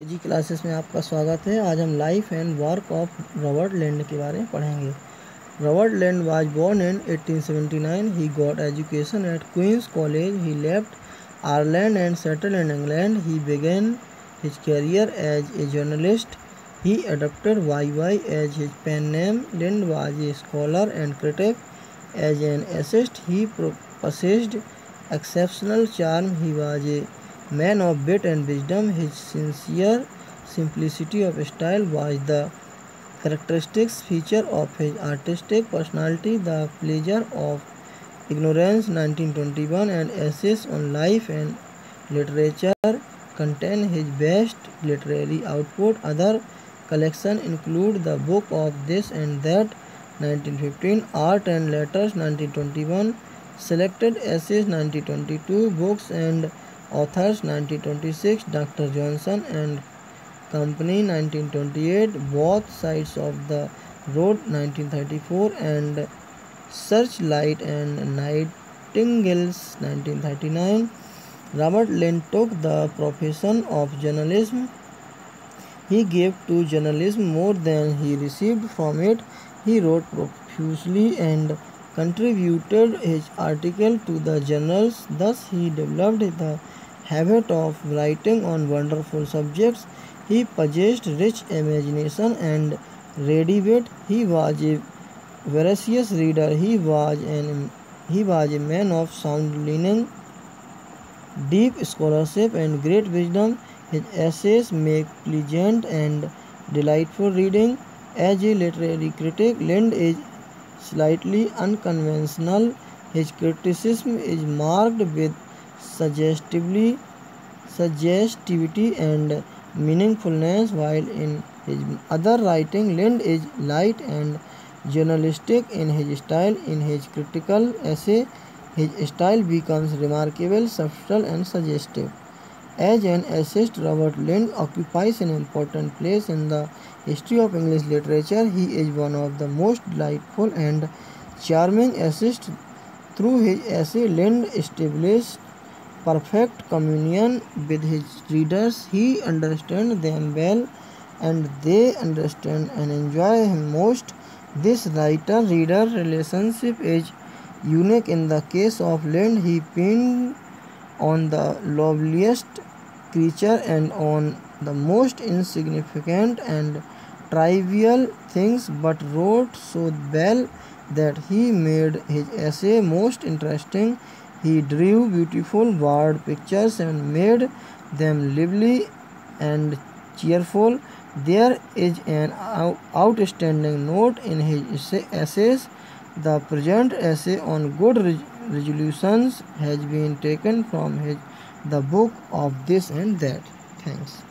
जी classes में आपका स्वागत है। आज हम life and work of Robert Land के बारे में पढ़ेंगे। Robert Land was born in 1879. He got education at Queen's College. He left Ireland and settled in England. He began his career as a journalist. He adopted YY as his pen name. Lैंड was a scholar and critic. As an essayist, he possessed exceptional charm. He was a man of wit and wisdom. His sincere simplicity of style was the characteristic feature of his artistic personality. The Pleasure of Ignorance 1921 and Essays on Life and Literature contain his best literary output. Other collections include The Book of This and That 1915, Art and Letters 1921, Selected Essays 1922, Books and Authors 1926, Dr. Johnson and Company 1928, Both Sides of the Road 1934, and Searchlight and Nightingales 1939. Robert Lynn took the profession of journalism. He gave to journalism more than he received from it. He wrote profusely and contributed his article to the journals. Thus he developed the habit of writing on wonderful subjects. He possessed rich imagination and ready wit. He was a voracious reader. He was a man of sound learning, deep scholarship and great wisdom. His essays make pleasant and delightful reading. As a literary critic, Lynn is slightly unconventional. His criticism is marked with suggestivity and meaningfulness, while in his other writing, Lynn is light and journalistic in his style. In his critical essay, his style becomes remarkable, subtle and suggestive. As an essayist, Robert Lynn occupies an important place in the history of English literature. He is one of the most delightful and charming essayists. Through his essay, Lynn established perfect communion with his readers. He understands them well and they understand and enjoy him most. This writer-reader relationship is unique in the case of Lynn. He penned on the loveliest creature and on the most insignificant and trivial things, but wrote so well that he made his essay most interesting. He drew beautiful word pictures and made them lively and cheerful. There is an outstanding note in his essays. The present essay on good resolutions has been taken from the book of This and That. Thanks.